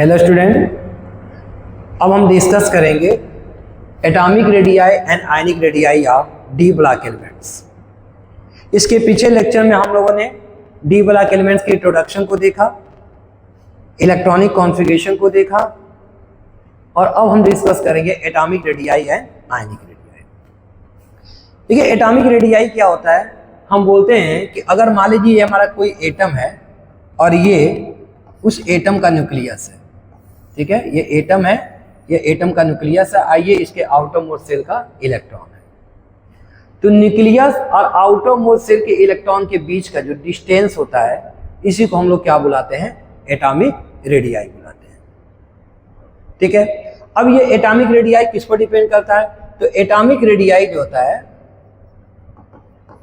Hello student, अब हम discuss करेंगे atomic radii and ionic radii of D block elements. इसके पीछे लेक्चर में हम लोगों ने डी ब्लॉक एलिमेंट्स के इंट्रोडक्शन को देखा, इलेक्ट्रॉनिक कॉन्फ़िगरेशन को देखा और अब हम डिस्कस करेंगे atomic radii and ionic radii. देखिए एटॉमिक रेडियाई क्या होता है, हम बोलते हैं कि अगर मान लीजिए ये हमारा कोई एटम है और ये उस एटम का न्यूक्लियस है, ठीक है, ये एटम है, ये एटम का न्यूक्लियस है, आइए इसके आउटर मोस्ट शेल का इलेक्ट्रॉन है। तो न्यूक्लियस और आउटर मोस्ट शेल के इलेक्ट्रॉन के बीच का जो डिस्टेंस होता है इसी को हम लोग क्या बुलाते हैं, एटॉमिक रेडियाई बुलाते हैं। ठीक है, अब ये एटॉमिक रेडियाई किस पर डिपेंड करता है, तो एटॉमिक रेडियाई जो होता है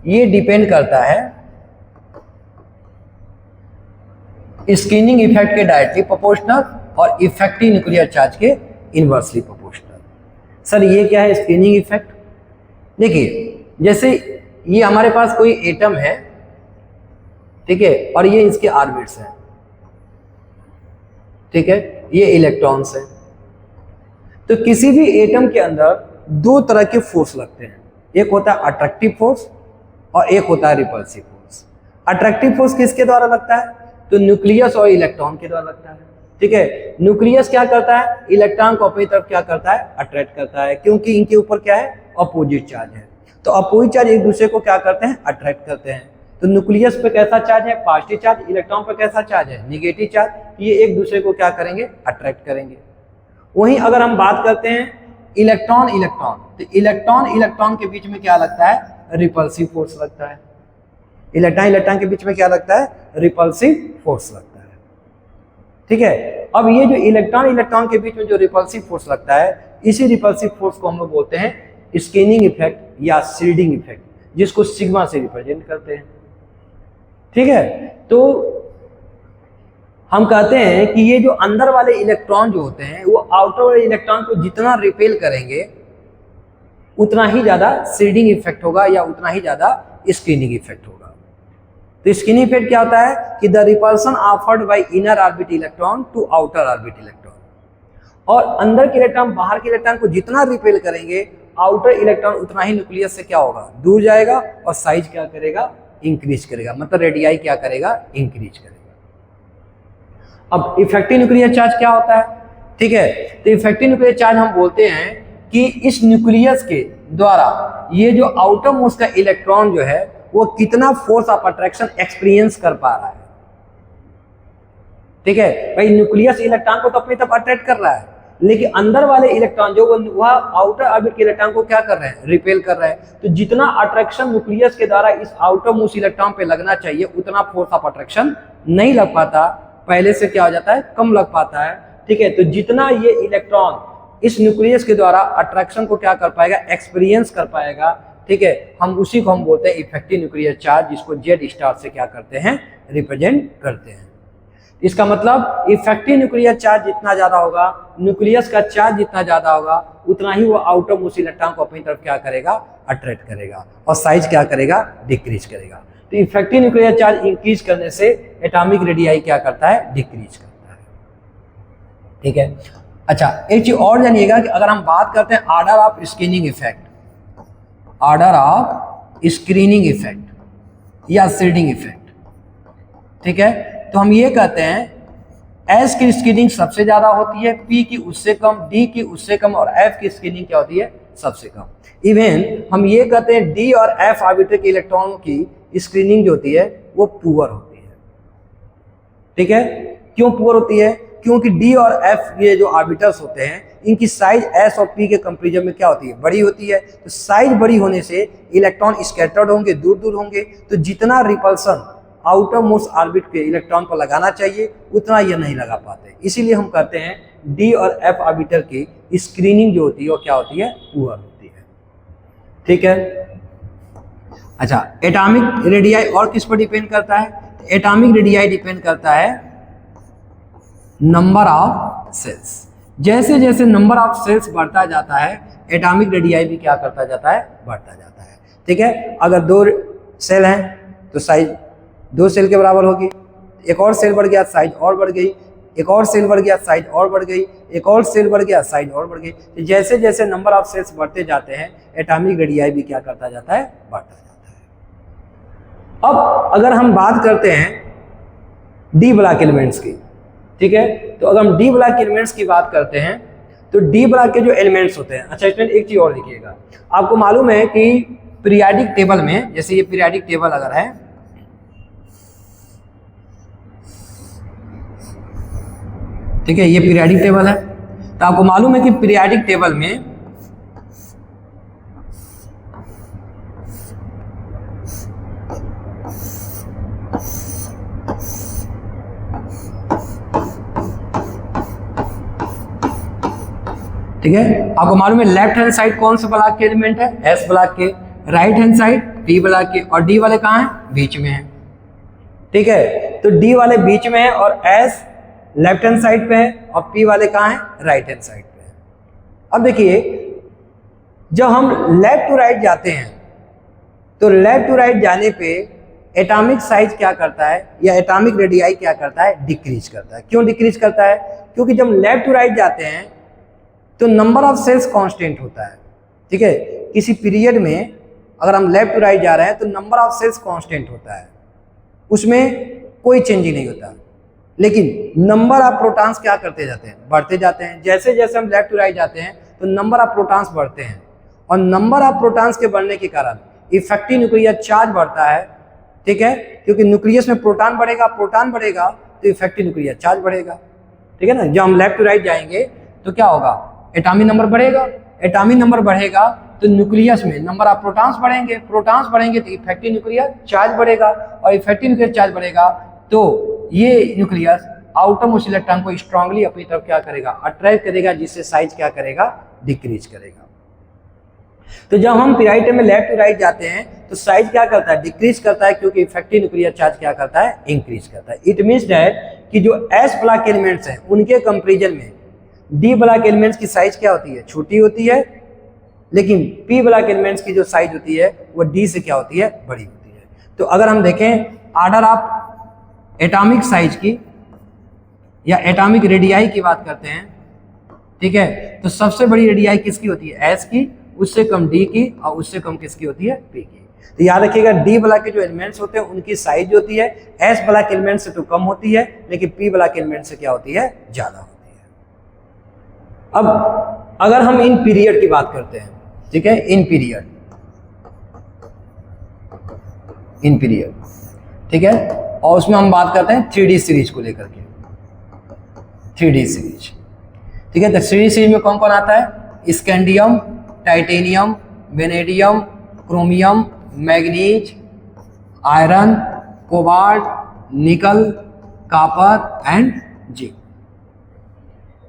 ये डिपेंड करता है स्क्रीनिंग इफेक्ट के डायरेक्टली प्रोपोर्शनल और इफेक्टिव न्यूक्लियर चार्ज के इनवर्सली प्रोपोर्शनल। सर ये क्या है स्क्रीनिंग इफेक्ट? देखिए जैसे ये हमारे पास कोई एटम है, ठीक है, और ये इसके ऑर्बिट्स हैं, ठीक है, ये इलेक्ट्रॉन्स हैं। तो किसी भी एटम के अंदर दो तरह के फोर्स लगते हैं, एक होता है अट्रैक्टिव फोर्स और एक होता है रिपल्सिव फोर्स। अट्रैक्टिव फोर्स किसके द्वारा लगता है, तो न्यूक्लियस और इलेक्ट्रॉन के द्वारा लगता है। ठीक है, न्यूक्लियस क्या करता है, इलेक्ट्रॉन को अपनी तरफ क्या करता है, अट्रैक्ट करता है, क्योंकि इनके ऊपर क्या है, अपोजिट चार्ज है। तो अपोजिट चार्ज एक दूसरे को क्या करते हैं, अट्रैक्ट करते हैं। तो न्यूक्लियस पे कैसा चार्ज है, पॉजिटिव चार्ज, इलेक्ट्रॉन पे कैसा चार्ज है, नेगेटिव चार्ज। ये एक दूसरे को क्या करेंगे, अट्रैक्ट करेंगे। वहीं अगर हम बात करते हैं इलेक्ट्रॉन इलेक्ट्रॉन, तो इलेक्ट्रॉन इलेक्ट्रॉन के बीच में क्या लगता है, रिपल्सिव फोर्स लगता है। इलेक्ट्रॉन इलेक्ट्रॉन के बीच में क्या लगता है, रिपल्सिव फोर्स लगता है। ठीक है, अब ये जो इलेक्ट्रॉन इलेक्ट्रॉन के बीच में जो रिपल्सिव फोर्स लगता है, इसी रिपल्सिव फोर्स को हम लोग बोलते हैं स्कैनिंग इफेक्ट या शील्डिंग इफेक्ट, जिसको सिग्मा से रिप्रेजेंट करते हैं। ठीक है, तो हम कहते हैं कि ये जो अंदर वाले इलेक्ट्रॉन जो होते हैं वो आउटर वाले इलेक्ट्रॉन को जितना रिपेल करेंगे उतना ही ज्यादा शील्डिंग इफेक्ट होगा या उतना ही ज्यादा स्कैनिंग इफेक्ट होगा। तो स्कैनिंग इफेक्ट क्या होता है कि the repulsion offered by inner orbit electron to outer orbit electron, और अंदर के इलेक्ट्रॉन बाहर के इलेक्ट्रॉन को जितना रिपेल करेंगे आउटर इलेक्ट्रॉन उतना ही न्यूक्लियस से क्या होगा, दूर जाएगा और साइज क्या करेगा, इंक्रीज करेगा, मतलब रेडियाई क्या करेगा, इंक्रीज करेगा। अब इफेक्टिव न्यूक्लियर चार्ज क्या होता है, ठीक है, तो इफेक्टिव न्यूक्लियर चार्ज हम बोलते हैं कि इस न्यूक्लियस के द्वारा ये जो आउटर मोस्ट का इलेक्ट्रॉन जो है वो कितना फोर्स ऑफ अट्रैक्शन एक्सपीरियंस कर पा रहा है। ठीक है भाई, न्यूक्लियस इलेक्ट्रॉन को तो अपनी तरफ अट्रैक्ट कर रहा है, लेकिन अंदर वाले इलेक्ट्रॉन जो वह आउटर ऑर्बिट के इलेक्ट्रॉन को क्या कर रहे हैं, रिपेल कर रहे हैं। तो जितना अट्रैक्शन न्यूक्लियस के द्वारा इस आउटर मोस्ट इलेक्ट्रॉन पे लगना चाहिए उतना फोर्स ऑफ अट्रैक्शन नहीं लग पाता, पहले से क्या हो जाता है, कम लग पाता है। ठीक है, तो जितना ये इलेक्ट्रॉन इस न्यूक्लियस के द्वारा अट्रैक्शन को क्या कर पाएगा, एक्सपीरियंस कर पाएगा, ठीक है, हम उसी को हम बोलते हैं इफेक्टिव न्यूक्लियर चार्ज, जिसको जेड स्टार से क्या करते हैं, रिप्रेजेंट करते हैं। इसका मतलब इफेक्टिव न्यूक्लियर चार्ज जितना ज्यादा होगा, न्यूक्लियस का चार्ज जितना ज्यादा होगा, उतना ही वो आउटर मोस्ट इलेक्ट्रॉन को अपनी तरफ क्या करेगा, अट्रैक्ट करेगा, और साइज क्या करेगा, डिक्रीज करेगा। तो इफेक्टिव न्यूक्लियर चार्ज इंक्रीज करने से एटॉमिक रेडियाई क्या करता है, डिक्रीज करता है। ठीक है, अच्छा एक चीज और जानिएगा कि अगर हम बात करते हैं order of screening effect, order of screening effect या शील्डिंग इफेक्ट, ठीक है, तो हम ये कहते हैं एस की स्क्रीनिंग सबसे ज्यादा होती है, पी की उससे कम, डी की उससे कम, और एफ की स्क्रीनिंग क्या होती है, सबसे कम। इवन हम ये कहते हैं डी और एफ ऑर्बिटर के इलेक्ट्रॉनों की स्क्रीनिंग जो होती है वो पुअर होती है। ठीक है, क्यों पुअर होती है, क्योंकि डी और एफ ये जो ऑर्बिटल्स होते हैं इनकी साइज एस और पी के कंपेरिजन में क्या होती है, बड़ी होती है। तो साइज बड़ी होने से इलेक्ट्रॉन स्कैटर्ड होंगे, दूर दूर होंगे, तो जितना रिपल्सन आउटर मोस्ट ऑर्बिट के इलेक्ट्रॉन पर लगाना चाहिए उतना ये नहीं लगा पाते। इसीलिए हम कहते हैं डी और एफ ऑर्बिटर की स्क्रीनिंग जो होती है वो क्या होती है, पुअर होती है। ठीक है, अच्छा एटॉमिक रेडियाई और किस पर डिपेंड करता है, एटॉमिक रेडियाई डिपेंड करता है नंबर ऑफ सेल्स। जैसे जैसे नंबर ऑफ सेल्स बढ़ता जाता है एटॉमिक रेडियाई भी क्या करता जाता है, बढ़ता जाता है। ठीक है, अगर 2 सेल हैं तो साइज 2 सेल के बराबर होगी, एक और सेल बढ़ गया, साइज और बढ़ गई, एक और सेल बढ़ गया, साइज और बढ़ गई, एक और सेल बढ़ गया, साइज और बढ़ गई। तो जैसे जैसे नंबर ऑफ सेल्स बढ़ते जाते हैं एटॉमिक रेडियाई भी क्या करता जाता है, बढ़ता जाता है। अब अगर हम बात करते हैं डी ब्लॉक एलिमेंट्स की, ठीक है, तो अगर हम डी ब्लॉक एलिमेंट्स की बात करते हैं तो डी ब्लॉक के जो एलिमेंट्स होते हैं, अच्छा इसमें एक चीज और देखिएगा, आपको मालूम है कि पीरियाडिक टेबल में, जैसे ये पीरियाडिक टेबल अगर है, ठीक है, ये पीरियाडिक टेबल है, तो आपको मालूम है कि पीरियाडिक टेबल में ठीक है, आपको मालूम है लेफ्ट हैंड साइड कौन से ब्लॉक के एलिमेंट है, एस ब्लॉक के, right hand side P block के, और डी वाले कहाँ है, बीच में है, ठीक है, तो डी वाले बीच में है और एस लेफ्ट हैंड साइड पे है और पी वाले कहाँ है, राइट हैंड साइड पे है। अब देखिए जब हम लेफ्ट टू राइट जाते हैं तो लेफ्ट टू राइट जाने पे एटॉमिक साइज क्या करता है या एटॉमिक रेडियाई क्या करता है, डिक्रीज करता है। क्यों डिक्रीज करता है, क्योंकि जब लेफ्ट टू राइट जाते हैं तो नंबर ऑफ सेल्स कांस्टेंट होता है, ठीक है, किसी पीरियड में अगर हम लेफ्ट टू राइट जा रहे हैं तो नंबर ऑफ सेल्स कांस्टेंट होता है, उसमें कोई चेंज नहीं होता, लेकिन नंबर ऑफ प्रोटॉन्स क्या करते जाते हैं, बढ़ते जाते हैं। जैसे जैसे हम लेफ्ट टू राइट जाते हैं तो नंबर ऑफ प्रोटॉन्स बढ़ते हैं और नंबर ऑफ प्रोटॉन्स के बढ़ने के कारण इफेक्टिव न्यूक्लियर चार्ज बढ़ता है, ठीक है, क्योंकि न्यूक्लियस में प्रोटॉन बढ़ेगा, प्रोटॉन बढ़ेगा तो इफेक्टिव न्यूक्लियर चार्ज बढ़ेगा, ठीक है ना। जब हम लेफ्ट टू राइट जाएंगे तो क्या होगा, एटॉमिक नंबर बढ़ेगा, एटॉमिक नंबर बढ़ेगा तो न्यूक्लियस में नंबर ऑफ प्रोटॉन्स बढ़ेंगे, प्रोटॉन्स बढ़ेंगे तो इफेक्टिव न्यूक्लियर चार्ज बढ़ेगा, और इफेक्टिव न्यूक्लियर चार्ज बढ़ेगा तो ये न्यूक्लियस आउटरमोस्ट इलेक्ट्रॉन को स्ट्रांगली अपनी तरफ क्या करेगा, अट्रैक्ट करेगा, जिससे साइज क्या करेगा, डिक्रीज करेगा। तो जब हम पीरियड में लेफ्ट टू राइट जाते हैं तो साइज क्या करता है, डिक्रीज करता है, क्योंकि इफेक्टिव न्यूक्लियर चार्ज क्या करता है, इंक्रीज करता है। इट मीन्स दैट कि जो एस ब्लॉक एलिमेंट्स हैं उनके कंपेरिजन में डी ब्लॉक एलिमेंट्स की साइज क्या होती है, छोटी होती है, लेकिन पी ब्लॉक एलिमेंट्स की जो साइज होती है वो डी से क्या होती है, बड़ी होती है। तो अगर हम देखें आर्डर ऑफ एटॉमिक साइज की या एटॉमिक रेडियाई की बात करते हैं, ठीक है, तो सबसे बड़ी रेडियाई किसकी होती है, एस की, उससे कम डी की, और उससे कम किसकी होती है, पी की। तो याद रखिएगा डी ब्लॉक के जो एलिमेंट्स होते हैं उनकी साइज होती है एस ब्लॉक एलिमेंट से तो कम होती है, लेकिन पी ब्लॉक एलिमेंट से क्या होती है, ज्यादा होती है। अब अगर हम इन पीरियड की बात करते हैं, ठीक है, इन पीरियड, ठीक है, और उसमें हम बात करते हैं 3D सीरीज को लेकर के, 3D सीरीज, ठीक है। तो 3D सीरीज में कौन कौन आता है, scandium, titanium, vanadium, chromium, manganese, iron, cobalt, निकल, कॉपर एंड जिंक,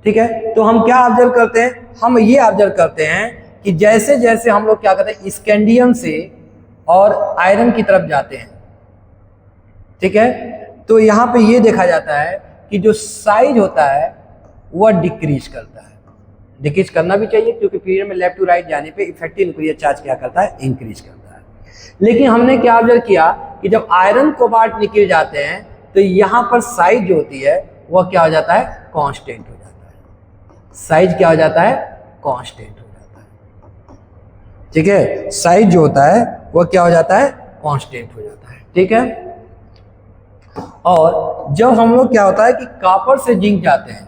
ठीक है। तो हम क्या ऑब्जर्व करते हैं, हम ये ऑब्जर्व करते हैं कि जैसे जैसे हम लोग क्या करते हैं, स्कैंडियम से और आयरन की तरफ जाते हैं, ठीक है, तो यहाँ पे ये देखा जाता है कि जो साइज होता है वह डिक्रीज करता है। डिक्रीज करना भी चाहिए, क्योंकि पीरियड में लेफ्ट टू राइट जाने पे इफेक्टिव न्यूक्लियर चार्ज क्या करता है, इंक्रीज करता है। लेकिन हमने क्या ऑब्जर्व किया कि जब आयरन कोबाल्ट निकल जाते हैं तो यहाँ पर साइज जो होती है वह क्या हो जाता है, कांस्टेंट हो जाता है। साइज क्या हो जाता है, कांस्टेंट हो जाता है, ठीक है, साइज जो होता है वह क्या हो जाता है, कांस्टेंट हो जाता है, ठीक है। और जब हम लोग क्या होता है कि कॉपर से जिंक जाते हैं,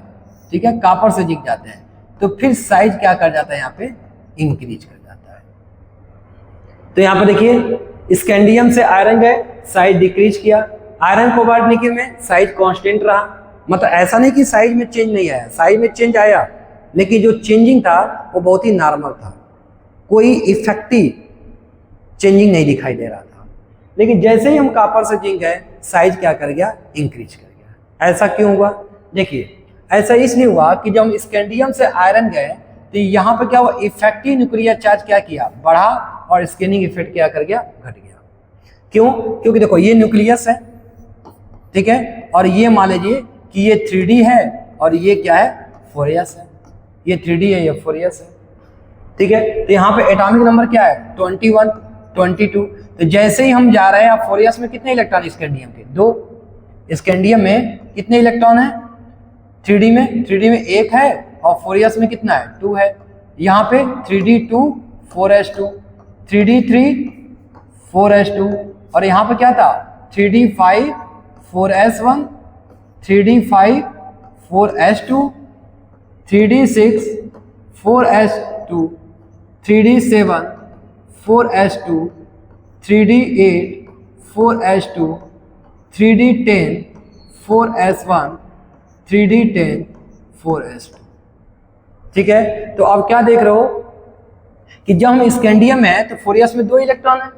ठीक है, कॉपर से जिंक जाते हैं तो फिर साइज क्या कर जाता है, यहाँ पे इंक्रीज कर जाता है। तो यहाँ पे देखिए स्कैंडियम से आयरन गए, साइज डिक्रीज किया, आयरन कोबाल्ट निकल में साइज कांस्टेंट रहा, मतलब ऐसा नहीं कि साइज में चेंज नहीं आया, साइज में चेंज आया, लेकिन जो चेंजिंग था वो बहुत ही नॉर्मल था, कोई इफेक्टिव चेंजिंग नहीं दिखाई दे रहा था। लेकिन जैसे ही हम कॉपर से जिंक गए साइज क्या कर गया, इंक्रीज कर गया। ऐसा क्यों हुआ, देखिए ऐसा इसलिए हुआ कि जब हम स्कैंडियम से आयरन गए तो यहाँ पे क्या हुआ, इफेक्टिव न्यूक्लियर चार्ज क्या किया, बढ़ा, और स्कैनिंग इफेक्ट क्या कर गया, घट गया। क्यों, क्योंकि देखो ये न्यूक्लियस है, ठीक है, और ये मान लीजिए कि ये 3D है और ये क्या है, फोरियस है, ये 3D है, ये फोरियस है, ठीक है। तो यहाँ पे एटॉमिक नंबर क्या है, 21, 22। तो जैसे ही हम जा रहे हैं, फोरियस में कितने इलेक्ट्रॉन, स्कैंडियम के 2, स्कैंडियम में कितने इलेक्ट्रॉन है, 3D में 1 है और 4s में कितना है 2 है। यहाँ पे 3D2 4s2, 3D3 4s2 और यहाँ पे क्या था 3D5 4s1, 3D5 4s2, 3D6 4s2, 3D7 4s2, 3D8 4s2, 3D10 4s1, 3D10 4s2। ठीक है, तो अब क्या देख रहे हो कि जब हम स्कैंडियम में है तो 4s में 2 इलेक्ट्रॉन है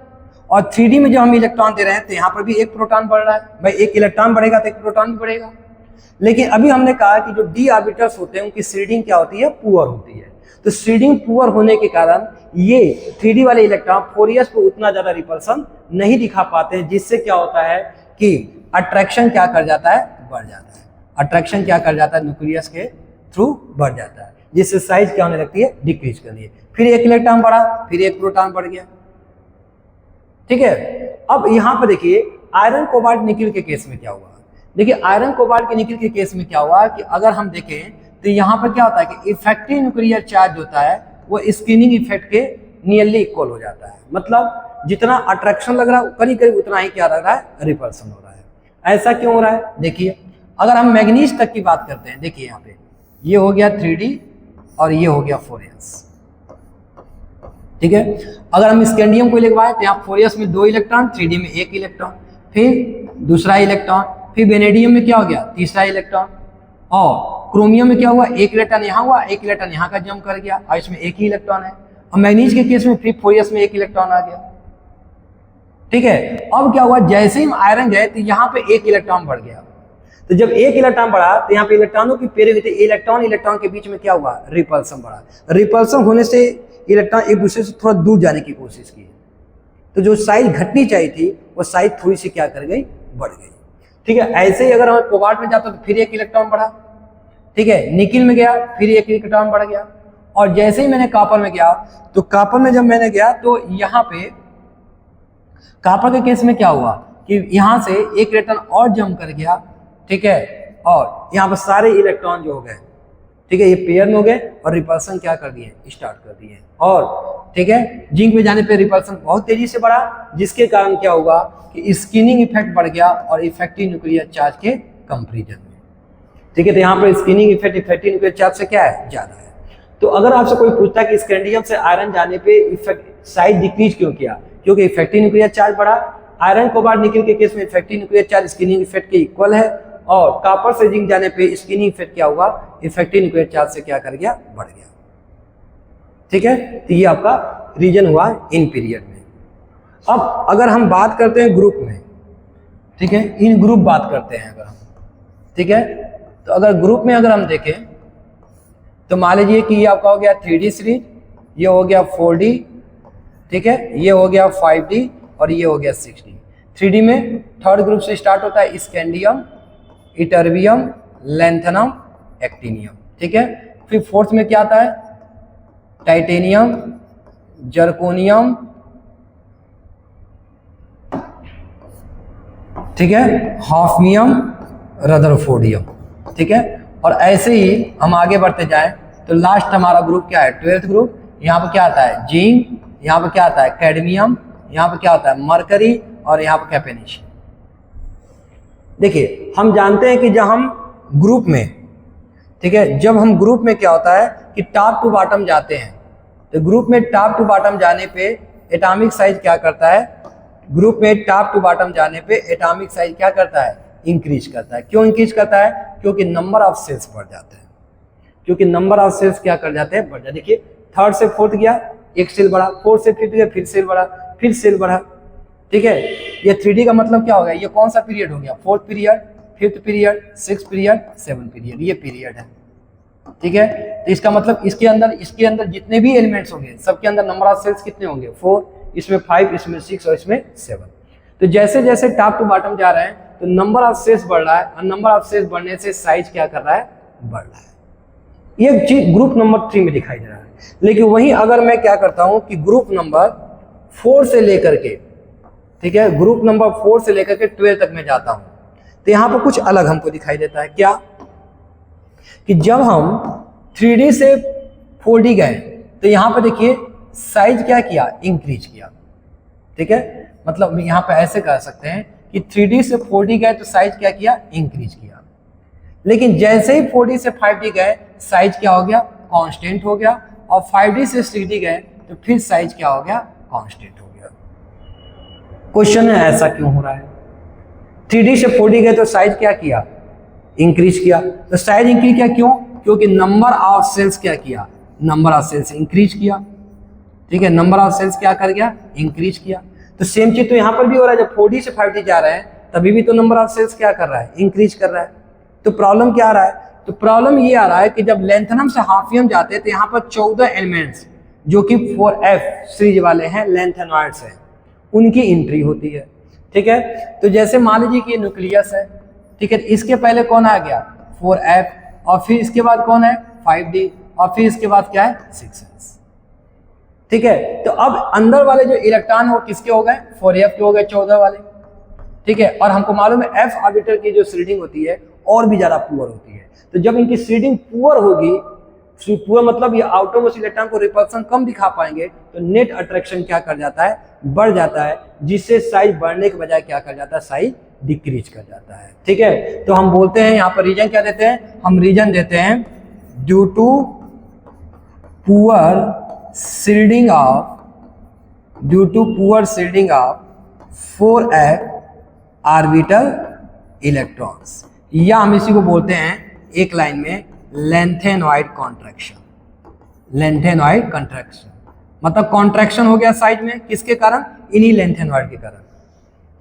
और 3D में जब हम इलेक्ट्रॉन दे रहे हैं तो यहाँ पर भी 1 प्रोटॉन बढ़ रहा है। भाई 1 इलेक्ट्रॉन बढ़ेगा तो 1 प्रोटॉन भी बढ़ेगा। लेकिन अभी हमने कहा कि जो डी ऑर्बिटल्स होते हैं उनकी शील्डिंग क्या होती है, पुअर होती है। तो शील्डिंग पुअर होने के कारण ये 3D वाले इलेक्ट्रॉन 4s को उतना ज्यादा रिपल्सन नहीं दिखा पाते हैं, जिससे क्या होता है कि अट्रैक्शन क्या कर जाता है, बढ़ जाता है। अट्रैक्शन क्या कर जाता है, न्यूक्लियस के थ्रू बढ़ जाता है, जिससे साइज क्या होने लगती है, डिक्रीज कर रही है। फिर 1 इलेक्ट्रॉन बढ़ा, फिर 1 प्रोटॉन बढ़ गया। ठीक है, अब यहाँ पर देखिए आयरन कोबाल्ट निकिल के केस में क्या हुआ। देखिए आयरन कोबाल्ट के निकिल के केस में क्या हुआ कि अगर हम देखें तो यहाँ पर क्या होता है कि इफेक्टिव न्यूक्लियर चार्ज होता है वो स्क्रीनिंग इफेक्ट के नियरली इक्वल हो जाता है। मतलब जितना अट्रैक्शन लग रहा है करीब करीब उतना ही क्या लग रहा है, रिपल्सन हो रहा है। ऐसा क्यों हो रहा है, देखिए अगर हम मैग्नीज तक की बात करते हैं, देखिए यहाँ पे ये हो गया 3D और ये हो गया 4s। ठीक है, अगर हम स्कैंडियम को लिखवाएं तो यहाँ 4s में 2 इलेक्ट्रॉन, 3D में 1 इलेक्ट्रॉन, फिर दूसरा इलेक्ट्रॉन, फिर वेनेडियम में क्या हो गया, तीसरा इलेक्ट्रॉन, और क्रोमियम में क्या हुआ, 1 इलेक्ट्रॉन यहाँ हुआ, 1 इलेक्ट्रॉन यहाँ का जंप कर गया और इसमें 1 ही इलेक्ट्रॉन है। और मैग्नीज के केस में फिर 4s में 1 इलेक्ट्रॉन आ गया। ठीक है, अब क्या हुआ, जैसे ही हम आयरन गए तो यहाँ पे 1 इलेक्ट्रॉन बढ़ गया। तो जब 1 इलेक्ट्रॉन बढ़ा तो यहाँ पे इलेक्ट्रॉनों की पेयर हुई थी, इलेक्ट्रॉन के बीच में क्या हुआ, रिपल्सन बढ़ा। रिपल्सन होने से इलेक्ट्रॉन एक दूसरे से थोड़ा दूर जाने की कोशिश की, तो जो साइज घटनी चाहिए थी वो साइज थोड़ी सी क्या कर गई, बढ़ गई। ठीक है, ऐसे ही अगर हम कोबाल्ट में जाते तो फिर 1 इलेक्ट्रॉन बढ़ा। ठीक है, निकिल में गया फिर 1 इलेक्ट्रॉन बढ़ गया। और जैसे ही मैंने कॉपर में गया तो कॉपर में जब मैंने गया तो यहाँ पे कॉपर के केस में क्या हुआ कि यहाँ से 1 इलेक्ट्रॉन और जंप कर गया। ठीक है, और यहाँ पर सारे इलेक्ट्रॉन जो हो गए, ठीक है, ये पेयर में हो गए और रिपल्सन क्या कर दिए, स्टार्ट कर दिए। और ठीक है, जिंक में जाने पे रिपल्सन बहुत तेजी से बढ़ा, जिसके कारण क्या होगा कि स्किनिंग इफेक्ट बढ़ गया और इफेक्टिव न्यूक्लियर चार्ज के कंपैरिजन में। ठीक है, तो यहाँ पर skinning effect effective nuclear charge से क्या है, ज्यादा है। तो अगर आपसे कोई पूछता है कि स्कैंडियम से आयरन जाने पे इफेक्ट साइज डिक्रीज क्यों किया, क्योंकि इफेक्टिव न्यूक्लियर चार्ज बढ़ा। आयरन कोबाल्ट निकिल के केस में effective nuclear charge skinning effect के इक्वल है, और कॉपर से जिंक जाने पे स्किनिंग इफेक्ट क्या हुआ, इफेक्टिव न्यूक्लियर चार्ज से क्या कर गया, बढ़ गया। ठीक है, तो ये आपका रीजन हुआ इन पीरियड में। अब अगर हम बात करते हैं ग्रुप में, ठीक है, इन ग्रुप बात करते हैं अगर हम, ठीक है, तो अगर ग्रुप में अगर हम देखें तो मान लीजिए कि ये आपका हो गया 3D सीरीज, ये हो गया 4D, ठीक है, ये हो गया 5D और ये हो गया 6D। 3D में थर्ड ग्रुप से स्टार्ट होता है स्कैंडियम, इटर्बियम, लैंथनम, एक्टिनियम। ठीक है, फिर फोर्थ में क्या आता है, टाइटेनियम, जर्कोनियम, ठीक है, हाफनियम, रदरफोर्डियम। ठीक है, और ऐसे ही हम आगे बढ़ते जाएं तो लास्ट हमारा ग्रुप क्या है, 12th ग्रुप। यहाँ पे क्या आता है, जिंक, यहाँ पे क्या आता है, कैडमियम, यहाँ पे क्या होता है, मरकरी, और यहाँ पे क्या, पेनिशियम। देखिए हम जानते हैं कि जब हम ग्रुप में, ठीक है, जब हम ग्रुप में क्या होता है कि टॉप टू बॉटम जाते हैं, तो ग्रुप में टॉप टू बॉटम जाने पे एटॉमिक साइज क्या करता है, ग्रुप में टॉप टू बॉटम जाने पे एटॉमिक साइज क्या करता है, इंक्रीज करता है। क्यों इंक्रीज करता है, क्योंकि नंबर ऑफ सेल्स बढ़ जाते हैं, क्योंकि नंबर ऑफ सेल्स क्या कर जाते हैं, बढ़ जाते हैं। देखिए थर्ड से फोर्थ गया, 1 सेल बढ़ा, फोर्थ से फिफ्थ गया, फिर सेल बढ़ा, फिर सेल बढ़ा। ठीक है, ये 3D का मतलब क्या हो गया, ये कौन सा पीरियड हो गया, 4th period, 5th period, 6th period, 7th period, ये पीरियड है। ठीक है, तो इसका मतलब इसके अंदर जितने भी एलिमेंट्स होंगे सबके अंदर नंबर ऑफ सेल्स कितने होंगे, 4, इसमें 5, इसमें 6 और इसमें 7। तो जैसे जैसे टॉप टू बॉटम जा रहे हैं तो नंबर ऑफ सेल्स बढ़ रहा है, और नंबर ऑफ सेल्स बढ़ने से साइज क्या कर रहा है, बढ़ रहा है। ये चीज ग्रुप नंबर 3 में दिखाई दे रहा है। लेकिन वहीं अगर मैं क्या करता हूं कि ग्रुप नंबर 4 से लेकर के, ठीक है, ग्रुप नंबर 4 से लेकर के 12 तक में जाता हूं, तो यहां पर कुछ अलग हमको दिखाई देता है। क्या, कि जब हम 3D से 4D गए तो यहाँ पर देखिए साइज क्या किया, इंक्रीज किया। ठीक है, मतलब यहाँ पे ऐसे कह सकते हैं कि 3D से 4D गए तो साइज क्या किया, इंक्रीज किया। लेकिन जैसे ही 4D से 5D गए साइज क्या हो गया, कांस्टेंट हो गया। और 5D से 6D गए तो फिर साइज क्या हो गया, कांस्टेंट हो गया। क्वेश्चन है ऐसा क्यों हो रहा है? 3D से 4D गए तो साइज क्या किया, इंक्रीज किया। तो साइज इंक्रीज किया क्यों? क्योंकि नंबर ऑफ सेल्स क्या किया, नंबर ऑफ सेल्स इंक्रीज किया। ठीक है, नंबर ऑफ सेल्स क्या कर गया, इंक्रीज किया। तो सेम चीज तो यहाँ पर भी हो रहा है, जब 4D से 5D जा रहे हैं तभी भी तो नंबर ऑफ सेल्स क्या कर रहा है, इंक्रीज कर रहा है। तो प्रॉब्लम क्या आ रहा है? तो प्रॉब्लम ये आ रहा है कि जब लेंथनम से हाफियम जाते हैं तो यहाँ पर 14 एलिमेंट्स जो कि 4F सीरीज वाले हैं, लेंथेनॉइड्स हैं, उनकी एंट्री होती है। ठीक है, तो जैसे मान लीजिए कि न्यूक्लियस है। ठीक है, इसके पहले कौन आ गया, 4F, और फिर इसके बाद कौन है, 5D, और फिर इसके बाद क्या है, 6S। ठीक है, तो अब अंदर वाले जो इलेक्ट्रॉन वो किसके हो गए, 4F के हो गए, 14 वाले। ठीक है, और हमको मालूम है F ऑर्बिटल की जो शील्डिंग होती है और भी ज्यादा पुअर होती है। तो जब इनकी शील्डिंग पुअर होगी, पुअर मतलब ये आउटरमोस्ट इलेक्ट्रॉन को रिपल्सन कम दिखा पाएंगे, तो नेट अट्रैक्शन क्या कर जाता है, बढ़ जाता है, जिससे साइज बढ़ने के बजाय क्या कर जाता है, साइज डिक्रीज कर जाता है। ठीक है, तो हम बोलते हैं यहाँ पर रीजन क्या देते हैं, हम रीजन देते हैं due to poor shielding of 4F orbital electrons, या हम इसी को बोलते हैं एक लाइन में लेंथेनॉइड कॉन्ट्रैक्शन। लेंथेनॉइड कॉन्ट्रैक्शन मतलब कॉन्ट्रैक्शन हो गया साइड में, किसके कारण, इन्हीं लेंथेनॉइड के कारण।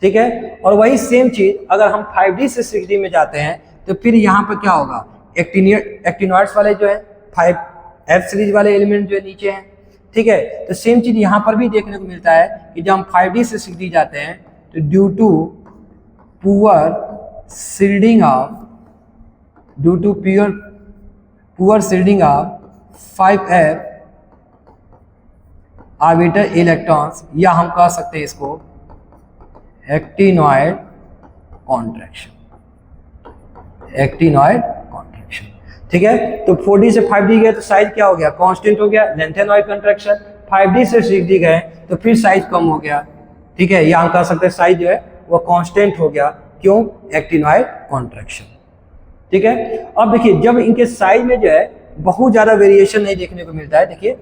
ठीक है, और वही सेम चीज अगर हम 5D से 6D में जाते हैं तो फिर यहाँ पर क्या होगा, एक्टिनॉइड्स वाले जो है 5F सीरीज वाले एलिमेंट जो है नीचे हैं। ठीक है, तो सेम चीज यहाँ पर भी देखने को मिलता है कि जब हम 5D से 6D जाते हैं तो due to poor shielding of 5F orbital electrons, या हम कह सकते हैं इसको एक्टिनॉइड कॉन्ट्रैक्शन। Actinoid contraction. ठीक है, तो 4D से 5D गए तो साइज क्या हो गया, कांस्टेंट हो गया, लेंथेनॉइड कॉन्ट्रैक्शन। 5D से 6D गए तो फिर साइज कम हो गया। ठीक है, या हम कह सकते हैं साइज जो है वो कांस्टेंट हो गया, क्यों, एक्टिनॉइड कॉन्ट्रैक्शन। ठीक है, अब देखिए जब इनके साइज में जो है बहुत ज्यादा वेरिएशन नहीं देखने को मिलता है। देखिए,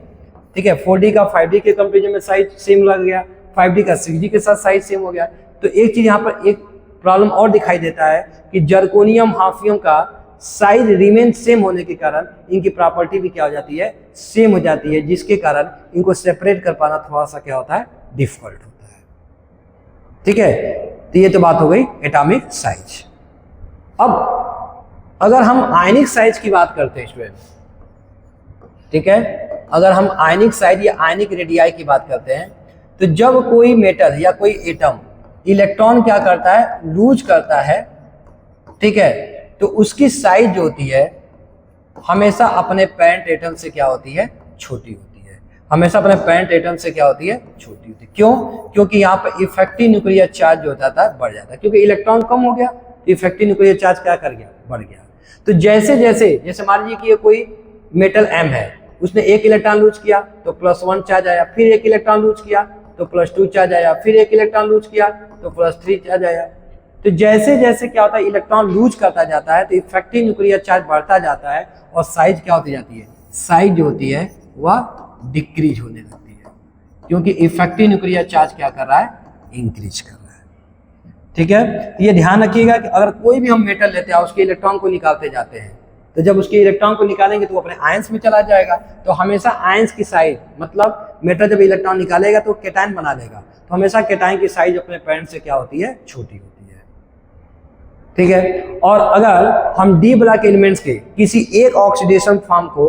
ठीक है, 4D का 5D के कंपेरिजन में साइज सेम लग गया, 5D का 6D के साथ साइज सेम हो गया। तो एक चीज यहाँ पर एक प्रॉब्लम और दिखाई देता है कि जर्कोनियम हाफियम का साइज रिमेन सेम होने के कारण इनकी प्रॉपर्टी भी क्या हो जाती है, सेम हो जाती है, जिसके कारण इनको सेपरेट कर पाना थोड़ा सा क्या होता है, डिफिकल्ट होता है। ठीक है, तो ये तो बात हो गई एटॉमिक साइज। अब अगर हम आयनिक साइज की बात करते हैं स्टूडेंट, ठीक है, अगर हम आयनिक साइज या आयनिक रेडियाई की बात करते हैं तो जब कोई मेटल या कोई एटम इलेक्ट्रॉन क्या करता है, लूज करता है, ठीक है, तो उसकी साइज जो होती है हमेशा अपने पेरेंट एटम से क्या होती है, छोटी होती है। हमेशा अपने पेरेंट एटम से क्या होती है, छोटी होती है। क्यों? क्योंकि यहाँ पर इफेक्टिव न्यूक्लियर चार्ज जो होता है बढ़ जाता है, क्योंकि इलेक्ट्रॉन कम हो गया तो इफेक्टिव न्यूक्लियर चार्ज क्या कर गया, बढ़ गया। तो जैसे जैसे मान लीजिए कि ये कोई मेटल एम है, उसने एक इलेक्ट्रॉन लूज किया तो +1 चार्ज आया, फिर एक इलेक्ट्रॉन लूज किया तो +2 चार्ज आया, फिर एक इलेक्ट्रॉन लूज किया तो +3 चार्ज आया। तो जैसे जैसे क्या होता है, इलेक्ट्रॉन लूज करता जाता है तो इफेक्टिव न्यूक्लियर चार्ज बढ़ता जाता है और साइज क्या होती जाती है, साइज जो होती है वह डिक्रीज होने लगती है, क्योंकि इफेक्टिव न्यूक्लियर चार्ज क्या कर रहा है, इंक्रीज कर रहा है। ठीक है, ये ध्यान रखिएगा कि अगर कोई भी हम मेटल लेते हैं उसके इलेक्ट्रॉन को निकालते जाते हैं, तो जब उसके इलेक्ट्रॉन को निकालेंगे तो वो अपने आयंस में चला जाएगा। तो हमेशा आयंस की साइज, मतलब मेटल जब इलेक्ट्रॉन निकालेगा तो केटायन बना लेगा, तो हमेशा केटायन की साइज अपने पेरेंट से क्या होती है, छोटी होती है। ठीक है, और अगर हम डी ब्लॉक एलिमेंट्स के किसी एक ऑक्सीडेशन फॉर्म को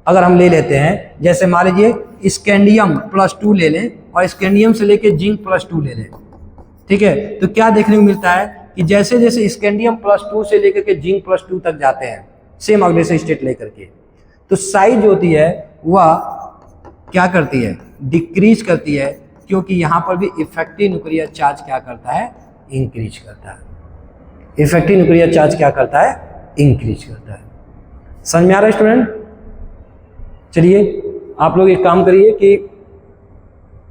अगर हम ले लेते हैं, जैसे मान लीजिए स्कैंडियम +2 ले लें और स्कैंडियम से लेके जिंक +2 ले लें, ठीक है, तो क्या देखने को मिलता है कि जैसे जैसे स्कैंडियम +2 से लेकर के जिंक +2 तक जाते हैं, सेम ऑक्सीडेशन स्टेट लेकर के, तो साइज जो है वह क्या करती है, डिक्रीज करती है, क्योंकि यहाँ पर भी इफेक्टिव न्यूक्लियर चार्ज क्या करता है, इंक्रीज करता है। इफेक्टिव न्यूक्लियर चार्ज क्या करता है, इंक्रीज करता है। समझ में आ रहा है स्टूडेंट? चलिए आप लोग एक काम करिए कि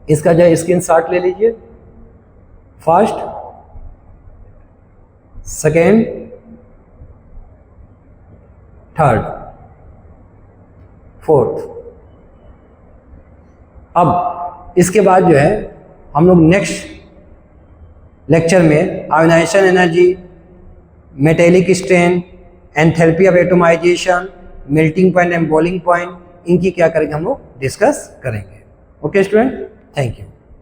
इसका जो स्क्रीनशॉट ले लीजिए, फर्स्ट, सेकेंड, थर्ड, फोर्थ। अब इसके बाद जो है हम लोग नेक्स्ट लेक्चर में ionisation energy, metallic strain, enthalpy of atomisation, melting point and boiling point, इनकी क्या करेंगे हम लोग डिस्कस करेंगे। Okay student, thank you.